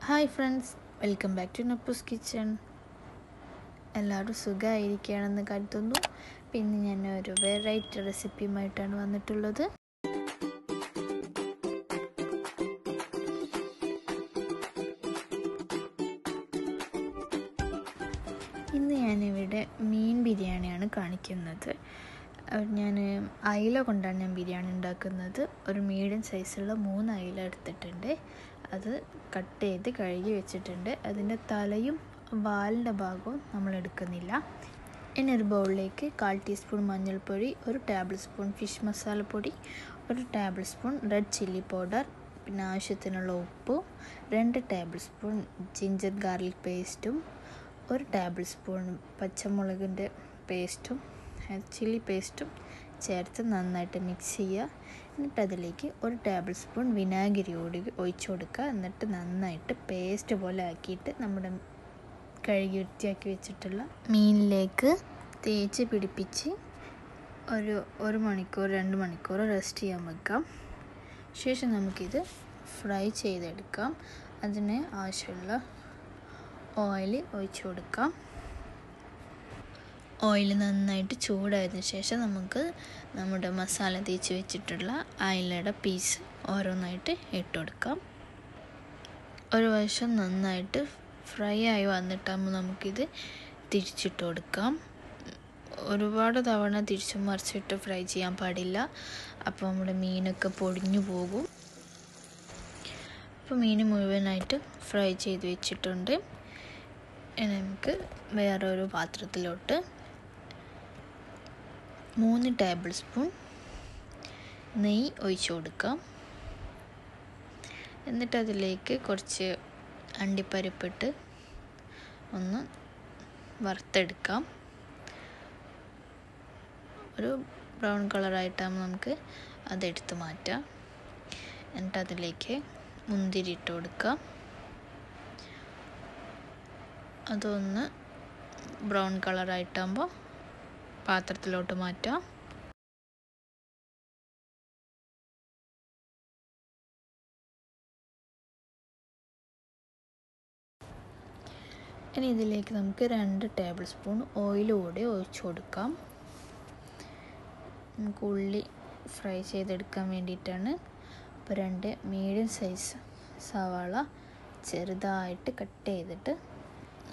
Hi friends, welcome back to Nappoos kitchen. എല്ലാവരും സുഖമായിരിക്കുകയാണെന്ന് കരുതുന്നു. പിന്നെ ഞാൻ ഒരു വെറൈറ്റി റെസിപ്പിയുമായിട്ടാണ് വന്നിട്ടുള്ളത്. ഇന്ന് ഞാനിവിടെ മീൻ ബിരിയാണിയാണ് കാണിക്കുന്നത്. ഞാൻ അയില കൊണ്ടാണ് ഞാൻ ബിരിയാണി ഉണ്ടാക്കുന്നത്. ഒരു മീഡിയം സൈസുള്ള 3 അയില എടുത്തിട്ടുണ്ട്. അത് കട്ട് ചെയ്ത് കഴുകി വെച്ചിട്ടുണ്ട്. അതിൻ്റെ തലയും വാലിൻ്റെ ഭാഗവും നമ്മൾ എടുക്കുന്നില്ല. ഇനി ഒരു ബൗളിലേക്ക് 1/4 ടീസ്പൂൺ മഞ്ഞൾപ്പൊടി, 1 ടേബിൾ സ്പൂൺ ഫിഷ് മസാലപ്പൊടി, 1 table spoon red chilli powder, പിന്നെ ആവശ്യത്തിനുള്ള ഉപ്പ്, 2 ടേബിൾ സ്പൂൺ ജിഞ്ചർ ഗാർലിക് പേസ്റ്റും, 1 ടേബിൾ സ്പൂൺ പച്ചമുളകിൻ്റെ പേസ്റ്റും ചില്ലി പേസ്റ്റും ചേർത്ത് നന്നായിട്ട് മിക്സ് ചെയ്യുക. എന്നിട്ട് അതിലേക്ക് 1 ടേബിൾ സ്പൂൺ വിനാഗിരി കൂടി ഒഴിച്ചു കൊടുക്കുക. എന്നിട്ട് നന്നായിട്ട് പേസ്റ്റ് പോലെ ആക്കിയിട്ട് നമ്മുടെ കഴുകി വൃത്തിയാക്കി വെച്ചിട്ടുള്ള മീനിലേക്ക് തേച്ച് പിടിപ്പിച്ച് ഒരു 1 മണിക്കൂർ 2 മണിക്കൂർ റെസ്റ്റ് ചെയ്യാൻ വെക്കാം. ശേഷം നമുക്കിത് ഫ്രൈ ചെയ്തെടുക്കാം. അതിന് ആവശ്യമുള്ള ഓയിൽ ഒഴിച്ചു കൊടുക്കാം. ഓയിൽ നന്നായിട്ട് ചൂടായതിനു ശേഷം നമുക്ക് നമ്മുടെ മസാല തേച്ച് വെച്ചിട്ടുള്ള അയിലയുടെ പീസ് ഓരോന്നായിട്ട് ഇട്ട് കൊടുക്കാം. ഒരു വശം നന്നായിട്ട് ഫ്രൈ ആയി വന്നിട്ടാകുമ്പോൾ നമുക്കിത് തിരിച്ചിട്ട് കൊടുക്കാം. ഒരുപാട് തവണ തിരിച്ചും മറിച്ചിട്ട് ഫ്രൈ ചെയ്യാൻ പാടില്ല. അപ്പോൾ നമ്മുടെ മീനൊക്കെ പൊടിഞ്ഞു പോകും. അപ്പോൾ മീൻ മുഴുവനായിട്ട് ഫ്രൈ ചെയ്ത് വെച്ചിട്ടുണ്ട്. ഇനി നമുക്ക് വേറൊരു പാത്രത്തിലോട്ട് 3 ടേബിൾ സ്പൂൺ നെയ്യ് ഒഴിച്ചു കൊടുക്കാം. എന്നിട്ട് അതിലേക്ക് കുറച്ച് അണ്ടിപ്പരിപ്പിട്ട് ഒന്ന് വറുത്തെടുക്കാം. ഒരു ബ്രൗൺ കളറായിട്ടാകുമ്പോൾ നമുക്ക് അതെടുത്ത് മാറ്റാം. എന്നിട്ട് അതിലേക്ക് മുന്തിരി ഇട്ട് കൊടുക്കാം. അതൊന്ന് ബ്രൗൺ കളറായിട്ടാകുമ്പോൾ പാത്രത്തിലോട്ട് മാറ്റാം. ഇനി ഇതിലേക്ക് നമുക്ക് 2 ടേബിൾ സ്പൂൺ ഓയിൽ കൂടി ഒഴിച്ചു കൊടുക്കാം. നമുക്ക് ഉള്ളി ഫ്രൈ ചെയ്തെടുക്കാൻ വേണ്ടിയിട്ടാണ്. അപ്പോൾ 2 മീഡിയം സൈസ് സവാള ചെറുതായിട്ട് കട്ട് ചെയ്തിട്ട്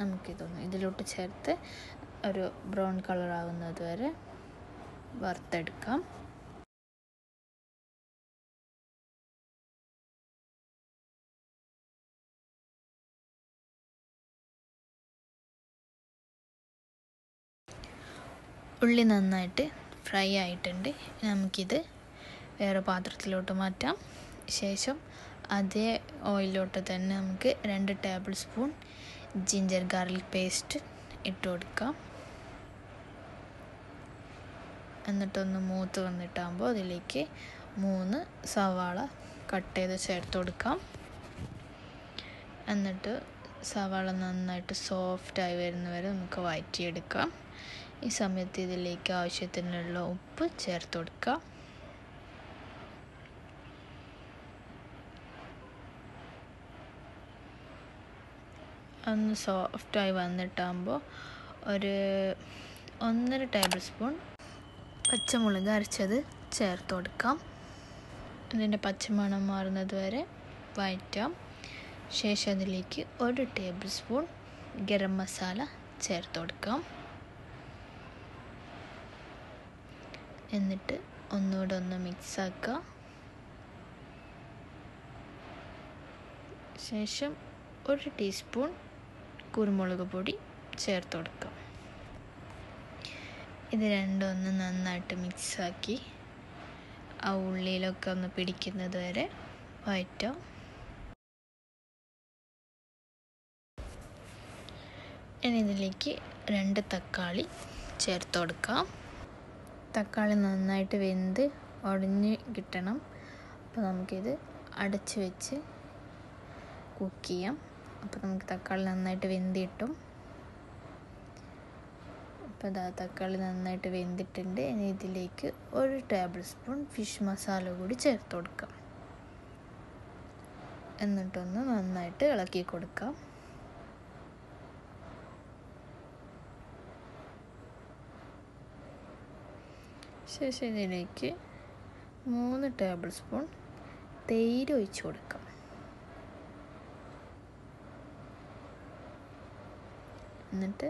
നമുക്കിതൊന്ന് ഇതിലോട്ട് ചേർത്ത് ഒരു ബ്രൗൺ കളറാകുന്നത് വരെ വറുത്തെടുക്കാം. ഉള്ളി നന്നായിട്ട് ഫ്രൈ ആയിട്ടുണ്ട്. നമുക്കിത് വേറെ പാത്രത്തിലോട്ട് മാറ്റാം. ശേഷം അതേ ഓയിലോട്ട് തന്നെ നമുക്ക് 2 table spoon ginger garlic paste ഇട്ട് കൊടുക്കാം. എന്നിട്ടൊന്ന് മൂത്ത് വന്നിട്ടാകുമ്പോൾ അതിലേക്ക് 3 സവാള കട്ട് ചെയ്ത് ചേർത്ത് കൊടുക്കാം. എന്നിട്ട് സവാള നന്നായിട്ട് സോഫ്റ്റായി വരുന്നവരെ നമുക്ക് വഴറ്റിയെടുക്കാം. ഈ സമയത്ത് ഇതിലേക്ക് ആവശ്യത്തിനുള്ള ഉപ്പ് ചേർത്ത് കൊടുക്കാം. ഒന്ന് സോഫ്റ്റായി വന്നിട്ടാകുമ്പോൾ ഒരു 1.5 ടേബിൾ സ്പൂൺ പച്ചമുളക് അരച്ചത് ചേർത്ത് കൊടുക്കാം. ഇതിൻ്റെ പച്ചമണം മാറുന്നത് വരെ വഴറ്റാം. ശേഷം അതിലേക്ക് 1 ടേബിൾ സ്പൂൺ ഗരം മസാല ചേർത്ത് കൊടുക്കാം. എന്നിട്ട് ഒന്നുകൂടെ ഒന്ന് മിക്സാക്കുക. ശേഷം 1 ടീസ്പൂൺ കുരുമുളക് പൊടി ചേർത്ത് കൊടുക്കാം. ഇത് രണ്ടും ഒന്ന് നന്നായിട്ട് മിക്സാക്കി ആ ഉള്ളിയിലൊക്കെ ഒന്ന് പിടിക്കുന്നത് വരെ വഴറ്റാം. ഇനി ഇതിലേക്ക് 2 തക്കാളി ചേർത്ത് കൊടുക്കാം. തക്കാളി നന്നായിട്ട് വെന്ത് ഉടഞ്ഞ് കിട്ടണം. അപ്പോൾ നമുക്കിത് അടച്ച് വെച്ച് കുക്ക് ചെയ്യാം. അപ്പോൾ നമുക്ക് തക്കാളി നന്നായിട്ട് വെന്ത് കിട്ടും. അപ്പോൾ തക്കാളി നന്നായിട്ട് വെന്തിട്ടുണ്ട്. ഇനി ഇതിലേക്ക് 1 ടേബിൾ സ്പൂൺ ഫിഷ് മസാല കൂടി ചേർത്ത് കൊടുക്കാം. എന്നിട്ടൊന്ന് നന്നായിട്ട് ഇളക്കി കൊടുക്കാം. ശേഷം ഇതിലേക്ക് 3 ടേബിൾ സ്പൂൺ തൈര് ഒഴിച്ച് കൊടുക്കാം. എന്നിട്ട്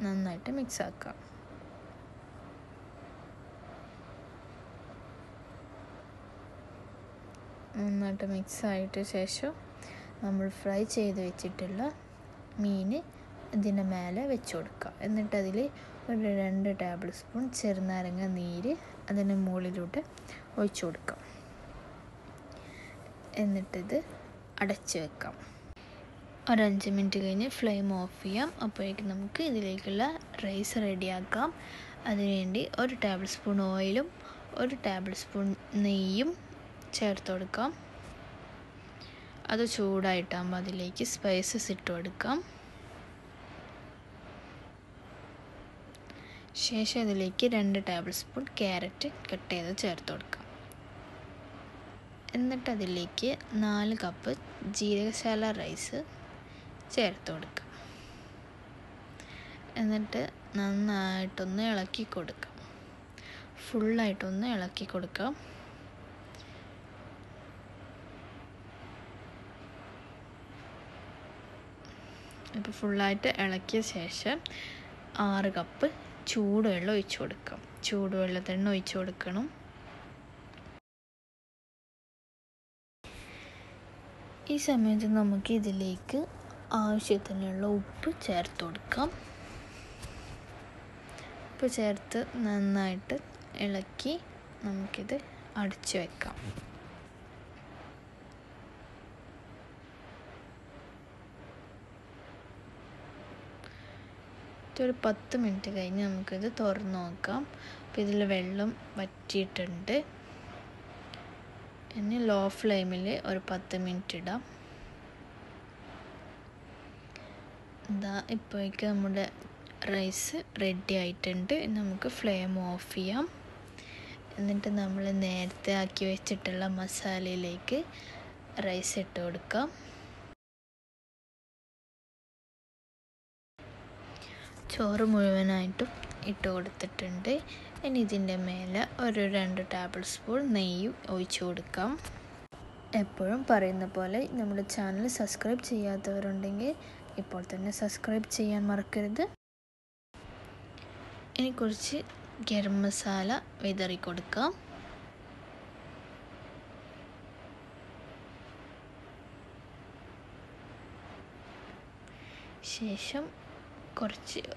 നന്നായിട്ട് മിക്സ് ആക്കാം. നന്നായിട്ട് മിക്സ് ആയിട്ട് ശേഷം നമ്മൾ ഫ്രൈ ചെയ്ത് വെച്ചിട്ടുള്ള മീൻ ഇതിൻ്റെ മേലെ വെച്ച് കൊടുക്കുക. എന്നിട്ട് അതിൽ ഒരു 2 ടേബിൾ സ്പൂൺ ചെറുനാരങ്ങ നീര് അതിന് മുകളിലൂടെ ഒഴിച്ചു കൊടുക്കാം. എന്നിട്ടിത് അടച്ച് വെക്കാം. ഒരു 5 മിനിറ്റ് കഴിഞ്ഞ് ഫ്ലെയിം ഓഫ് ചെയ്യാം. അപ്പോഴേക്കും നമുക്ക് ഇതിലേക്കുള്ള റൈസ് റെഡിയാക്കാം. അതിനുവേണ്ടി 1 ടേബിൾ സ്പൂൺ ഓയിലും 1 ടേബിൾ സ്പൂൺ നെയ്യും ചേർത്ത് കൊടുക്കാം. അത് ചൂടായിട്ടാകുമ്പോൾ അതിലേക്ക് സ്പൈസസ് ഇട്ട് കൊടുക്കാം. ശേഷം ഇതിലേക്ക് 2 ടേബിൾ സ്പൂൺ ക്യാരറ്റ് കട്ട് ചെയ്ത് ചേർത്ത് കൊടുക്കാം. എന്നിട്ട് അതിലേക്ക് 4 കപ്പ് ജീരകശാല റൈസ് ചേർത്ത് കൊടുക്കാം. എന്നിട്ട് നന്നായിട്ടൊന്ന് ഇളക്കി കൊടുക്കാം. ഫുള്ളായിട്ടൊന്ന് ഇളക്കി കൊടുക്കാം. ഇപ്പോൾ ഫുള്ളായിട്ട് ഇളക്കിയ ശേഷം 6 കപ്പ് ചൂടുവെള്ളം ഒഴിച്ച് കൊടുക്കാം. ചൂടുവെള്ളത്തിൽ തന്നെ ഒഴിച്ച് കൊടുക്കണം. ഈ സമയത്ത് നമുക്ക് ഇതിലേക്ക് ആവശ്യത്തിനുള്ള ഉപ്പ് ചേർത്ത് കൊടുക്കാം. ഉപ്പ് ചേർത്ത് നന്നായിട്ട് ഇളക്കി നമുക്കിത് അടച്ച് വെക്കാം. ഒരു 10 മിനിറ്റ് കഴിഞ്ഞ് നമുക്കിത് തുറന്ന് നോക്കാം. അപ്പോൾ ഇതിൽ വെള്ളം വറ്റിയിട്ടുണ്ട്. ഇനി ലോ ഫ്ലെയിമിൽ ഒരു 10 മിനിറ്റ് ഇടാം. ഇപ്പോഴേക്ക് നമ്മുടെ റൈസ് റെഡി ആയിട്ടുണ്ട്. നമുക്ക് ഫ്ലെയിം ഓഫ് ചെയ്യാം. എന്നിട്ട് നമ്മൾ നേരത്തെ ആക്കി വെച്ചിട്ടുള്ള മസാലയിലേക്ക് റൈസ് ഇട്ട് കൊടുക്കാം. ചോറ് മുഴുവനായിട്ടും ഇട്ട് കൊടുത്തിട്ടുണ്ട്. ഇനി ഇതിൻ്റെ മേലെ ഒരു 2 ടേബിൾ സ്പൂൺ നെയ്യും ഒഴിച്ചു കൊടുക്കാം. എപ്പോഴും പറയുന്ന പോലെ നമ്മുടെ ചാനൽ സബ്സ്ക്രൈബ് ചെയ്യാത്തവരുണ്ടെങ്കിൽ ഇപ്പോൾ തന്നെ സബ്സ്ക്രൈബ് ചെയ്യാൻ മറക്കരുത്. ഇനി കുറച്ച് ഗരം മസാല വിതറി കൊടുക്കാം. ശേഷം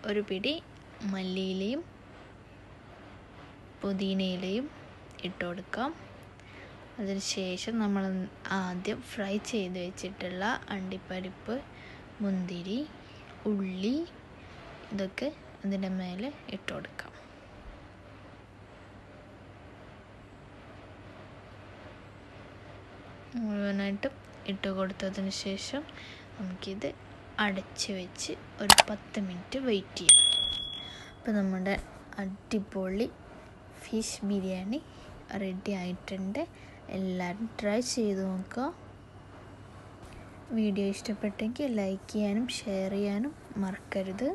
ഒരു പിടി മല്ലിയിലയും പുതിനയിലയും ഇട്ട് കൊടുക്കാം. അതിനുശേഷം നമ്മൾ ആദ്യം ഫ്രൈ ചെയ്ത് വെച്ചിട്ടുള്ള അണ്ടിപ്പരിപ്പ്, മുന്തിരി, ഉള്ളി ഇതൊക്കെ അതിൻ്റെ മേലെ ഇട്ട് കൊടുക്കാം. മുഴുവനായിട്ടും ഇട്ട് കൊടുത്തതിന് ശേഷം നമുക്കിത് അടച്ച് വെച്ച് ഒരു 10 മിനിറ്റ് വെയിറ്റ് ചെയ്യാം. അപ്പോൾ നമ്മുടെ അടിപൊളി ഫിഷ് ബിരിയാണി റെഡി ആയിട്ടുണ്ട്. എല്ലാവരും ട്രൈ ചെയ്ത് നോക്കുക. വീഡിയോ ഇഷ്ടപ്പെട്ടെങ്കിൽ ലൈക്ക് ചെയ്യാനും ഷെയർ ചെയ്യാനും മറക്കരുത്.